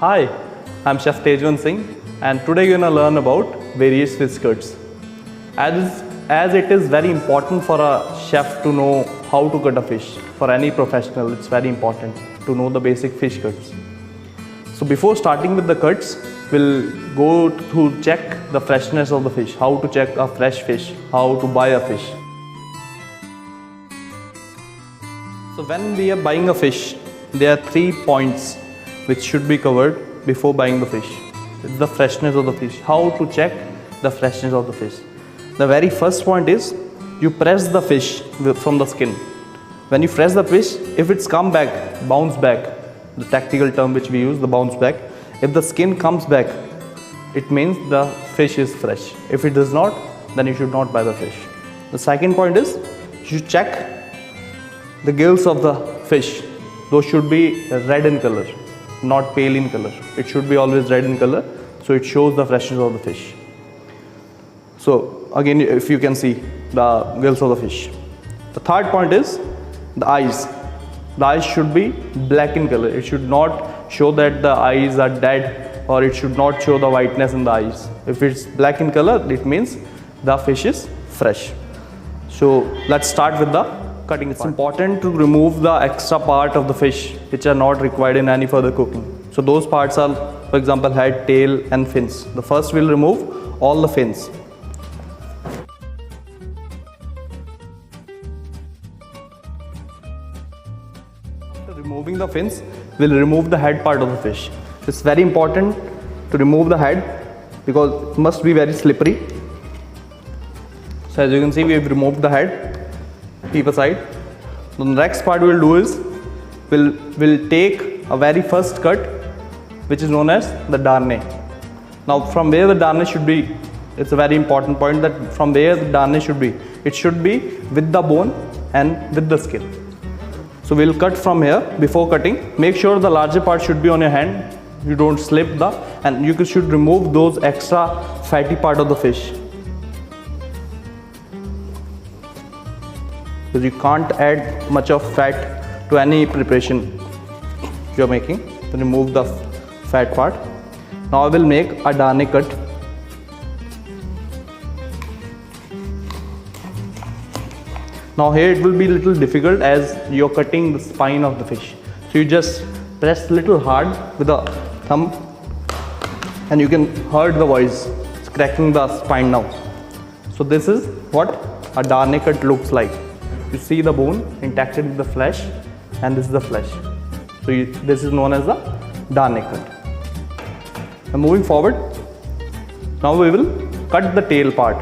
Hi, I'm Chef Tejwan Singh and today you're going to learn about various fish cuts. As it is very important for a chef to know how to cut a fish. For any professional, it's very important to know the basic fish cuts. So before starting with the cuts, we'll go to check the freshness of the fish, how to check a fresh fish, how to buy a fish. So when we are buying a fish, there are 3 points which should be covered before buying the fish. It's the freshness of the fish, how to check the freshness of the fish. The very first point is you press the fish from the skin. When you press the fish, if it's come back, bounce back, the tactical term which we use, the bounce back, if the skin comes back, it means the fish is fresh. If it does not, then you should not buy the fish. The second point is you should check the gills of the fish. Those should be red in color, not pale in color. It should be always red in color, so it shows the freshness of the fish. So again, if you can see the gills of the fish. The third point is the eyes. The eyes should be black in color. It should not show that the eyes are dead, or it should not show the whiteness in the eyes. If it's black in color, it means the fish is fresh. So let's start with the cutting. It's important to remove the extra part of the fish which are not required in any further cooking. So those parts are, for example, head, tail and fins. The first we'll remove all the fins. After removing the fins, we'll remove the head part of the fish. It's very important to remove the head because it must be very slippery. So as you can see, we've removed the head. Keep aside. So the next part we'll do is we'll take a very first cut, which is known as the darne. Now from where the darne should be, it's a very important point that from where the darne should be. It should be with the bone and with the skin. So we'll cut from here. Before cutting, make sure the larger part should be on your hand. You don't slip and you should remove those extra fatty part of the fish. Because you can't add much of fat to any preparation you're making. So remove the fat part. Now I will make a darne cut. Now here it will be a little difficult as you're cutting the spine of the fish. So you just press a little hard with the thumb and you can hear the voice. It's cracking the spine now. So this is what a darne cut looks like. You see the bone intact with the flesh, and this is the flesh. So this is known as the darne cut. Now moving forward, now we will cut the tail part.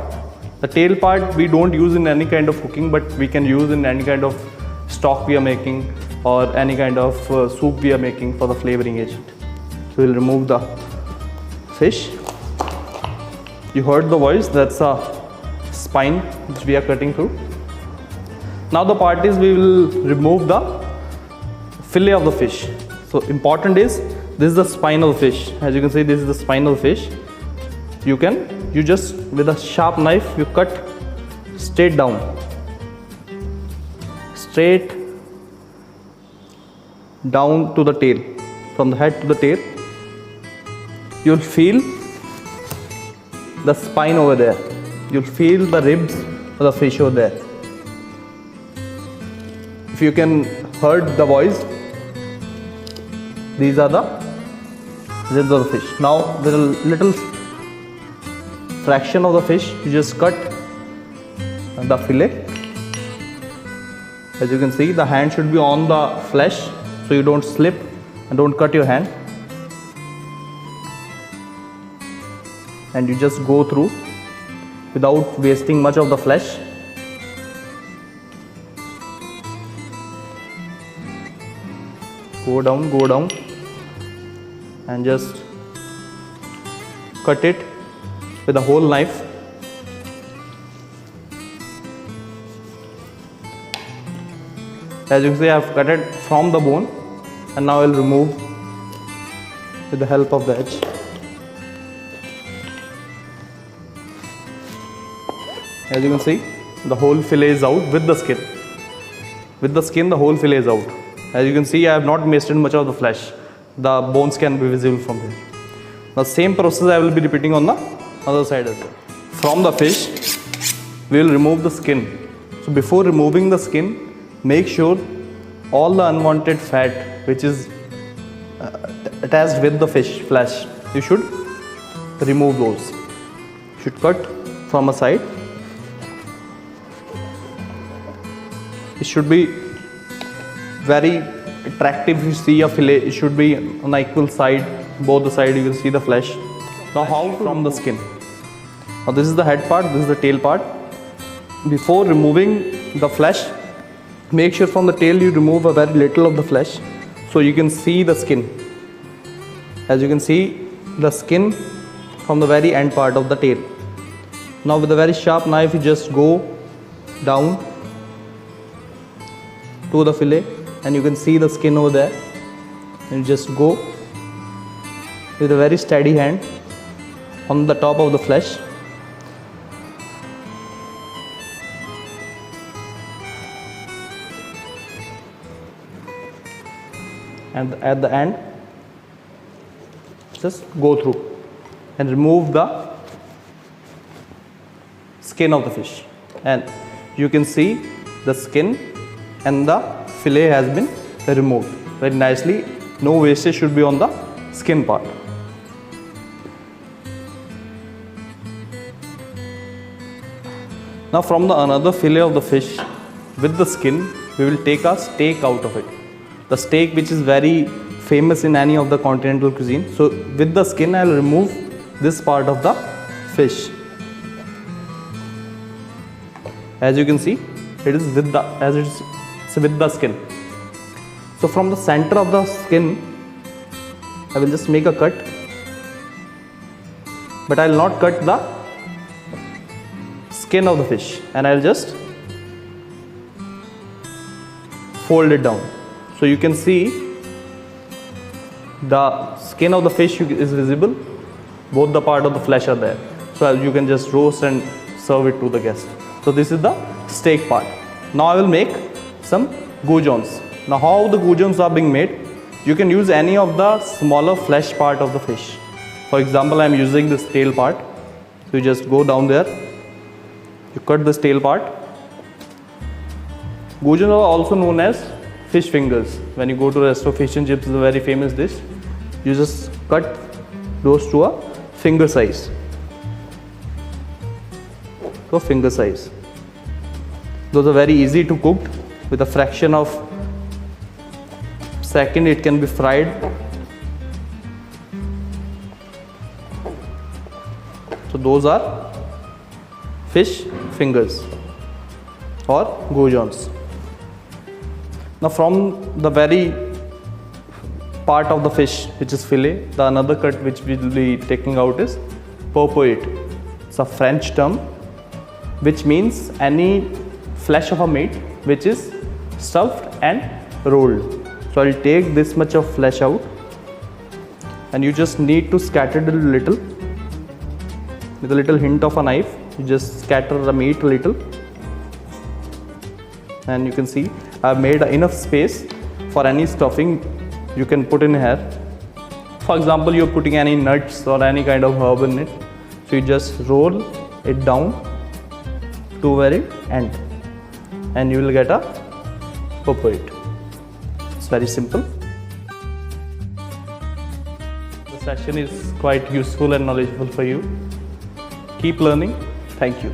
The tail part we don't use in any kind of cooking, but we can use in any kind of stock we are making or any kind of soup we are making for the flavoring agent. So we'll remove the fish. You heard the voice, that's a spine which we are cutting through. Now the part is we will remove the fillet of the fish. So important is this is the spine of the fish. As you can see, this is the spine of the fish. You just with a sharp knife you cut straight down, straight down to the tail, from the head to the tail. You'll feel the spine over there. You'll feel the ribs of the fish over there. If you can hear the voice, these are the ribs of the fish. Now with a little fraction of the fish, you just cut the fillet. As you can see, the hand should be on the flesh so you don't slip and don't cut your hand. And you just go through without wasting much of the flesh. Go down and just cut it with a whole knife. As you can see, I have cut it from the bone and now I will remove with the help of the edge. As you can see, the whole fillet is out with the skin. With the skin, the whole fillet is out. As you can see, I have not wasted much of the flesh. the bones can be visible from there. The same process I will be repeating on the other side as well. From the fish, we will remove the skin. So before removing the skin, make sure all the unwanted fat which is attached with the fish flesh, you should remove those. You should cut from a side. It should be very attractive. If you see a fillet, it should be on equal side, both the side you will see the flesh. Now how from the skin. Now this is the head part, this is the tail part. Before removing the flesh, make sure from the tail you remove a very little of the flesh so you can see the skin. As you can see the skin from the very end part of the tail. Now with a very sharp knife you just go down to the fillet and you can see the skin over there, and you just go with a very steady hand on the top of the flesh. And at the end, just go through and remove the skin of the fish, and you can see the skin and the fillet has been removed very nicely. No wastage should be on the skin part. Now from the another fillet of the fish with the skin, we will take a steak out of it. The steak which is very famous in any of the continental cuisine. So with the skin I will remove this part of the fish. As you can see, it is with the skin. So from the center of the skin, I will just make a cut, but I will not cut the skin of the fish, and I will just fold it down. So you can see the skin of the fish is visible, both the part of the flesh are there. So you can just roast and serve it to the guest. So this is the steak part. Now I will make some goujons. Now how the goujons are being made, you can use any of the smaller flesh part of the fish. For example, I am using this tail part. So you just go down there, you cut this tail part. Goujons are also known as fish fingers. When you go to a restaurant, fish and chips is a very famous dish. You just cut those to a finger size. To a finger size. Those are very easy to cook. With a fraction of second it can be fried. So those are fish fingers or goujons. Now from the very part of the fish which is fillet, the another cut which we will be taking out is pourpoint. It's a French term which means any flesh of a meat which is stuffed and rolled. So I'll take this much of flesh out, and you just need to scatter it a little with a little hint of a knife. You just scatter the meat a little, and you can see I've made enough space for any stuffing you can put in here. For example, you're putting any nuts or any kind of herb in it, so you just roll it down to very end and you will get a pourpoint. It's very simple. The session is quite useful and knowledgeable for you. Keep learning. Thank you.